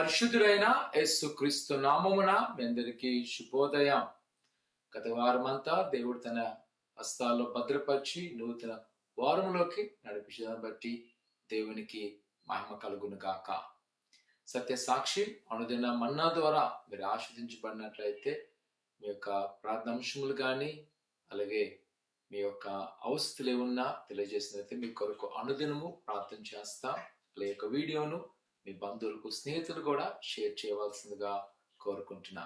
పరిశుద్ధుడైన యేసుక్రీస్తు నామమున మీ అందరికీ శుభోదయం. గత వారమంతా దేవుడు తన హస్తాల్లో భద్రపరిచి నూతన వారంలోకి నడిపించడం బట్టి దేవునికి మహిమ కలుగును గాక. సత్య సాక్షి అనుదిన మన్నా ద్వారా మీరు ఆస్వాదించబడినట్లయితే మీ యొక్క ప్రార్థనాంశములు కానీ అలాగే మీ యొక్క అవస్థలు ఏమున్నా తెలియజేసినట్లయితే మీ కొరకు అనుదినము ప్రార్థన చేస్తాం. ఈ యొక్క వీడియోను మీ బంధువులకు స్నేహితులు కూడా షేర్ చేయవలసిందిగా కోరుకుంటున్నా.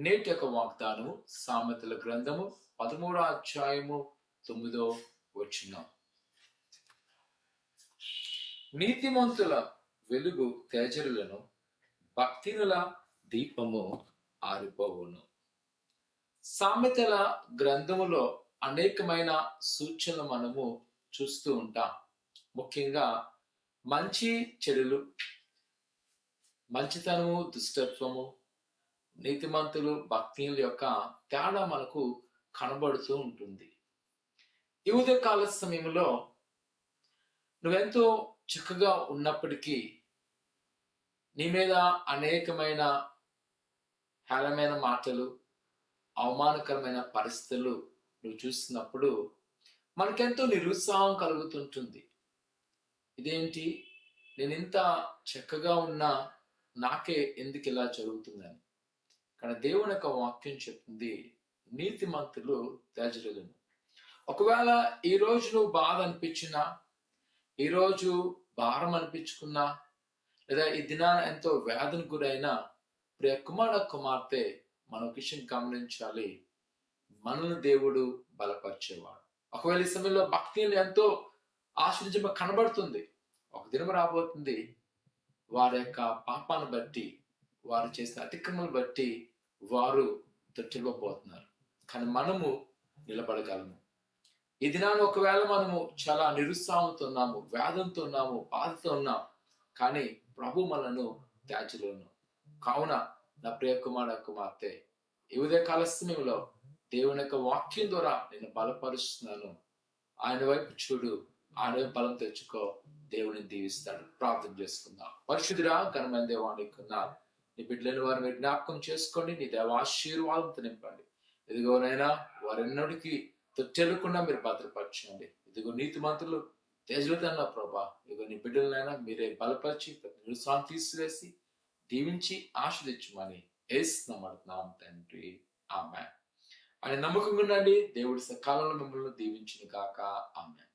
నేటి యొక్క వాగ్దానము సామెతల గ్రంథము 13వ అధ్యాయము 9వ వచనం. నీతిమంతుల వెలుగు తేజరులను, భక్తినుల దీపము ఆరిపోవును. సామెతల గ్రంథములో అనేకమైన సూచనలు మనము చూస్తూ ఉంటాం. ముఖ్యంగా మంచి చెడులు, మంచితనము దుష్టత్వము, నీతిమంతులు భక్తుల యొక్క తేడా మనకు కనబడుతూ ఉంటుంది. ఈ ఉదయకాల సమయంలో నువ్వెంతో చక్కగా ఉన్నప్పటికీ నీ మీద అనేకమైన హేళమైన మాటలు, అవమానకరమైన పరిస్థితులు నువ్వు చూస్తున్నప్పుడు మనకెంతో నిరుత్సాహం కలుగుతుంటుంది. ఇదేంటి, నేను ఇంత చక్కగా ఉన్నా నాకే ఎందుకు ఇలా జరుగుతుందని. కానీ దేవుని యొక్క వాక్యం చెప్తుంది, నీతిమంతులు తేజరులను. ఒకవేళ ఈరోజు నువ్వు బాధ అనిపించినా, ఈరోజు భారం అనిపించుకున్నా, లేదా ఈ దినాన ఎంతో వేదనకు గురైనా, ప్రియ కుమార్తె మన విషయం గమనించాలి, మనల్ని దేవుడు బలపరిచేవాడు. ఒకవేళ ఈ సమయంలో భక్తిని ఎంతో ఆశ్చర్యం కనబడుతుంది, ఒక దినం రాబోతుంది వారి యొక్క పాపాన్ని బట్టి, వారు చేసిన అతిక్రమను బట్టి వారు తొట్టిల్లిపోతున్నారు. కానీ మనము నిలబడగలము. ఈ దినాన్ని ఒకవేళ మనము చాలా నిరుత్సాహంతో ఉన్నాము, వేదంతో ఉన్నాము, బాధతో ఉన్నాం, కానీ ప్రభు మనను త్యాజులను. కావున నా ప్రియ కుమార్తె, ఈ ఉదయకాల సమయంలో దేవుని యొక్క వాక్యం ద్వారా నేను బలపరుస్తున్నాను. ఆయన వైపు చూడు, ఆయన వైపు బలం తెచ్చుకో, దేవుని దీవిస్తాడు. ప్రార్థన చేసుకుందాం. పరిశుద్ధుడా, ఘనమైన దేవానికి ఉన్నారు నీ బిడ్డలని వారు మీరు జ్ఞాపకం చేసుకోండి, నీ దేవాశీర్వాదంతో నింపండి. ఇదిగోనైనా వారెన్నడికి తొట్టెలకుండా మీరు భద్రపరచండి. ఇదిగో నీతిమంతులు తేజులతన్నా ప్రభా, ఇదిగో నీ బిడ్డలనైనా మీరే బలపరిచి నిరుత్సాహం తీసివేసి దీవించి ఆశీర్వదించమని యేసునామమున తండ్రి, ఆమేన్. ఆయన నమ్మకంగా ఉండండి. దేవుడి సకాలంలో మిమ్మల్ని దీవించును గాక. ఆమేన్.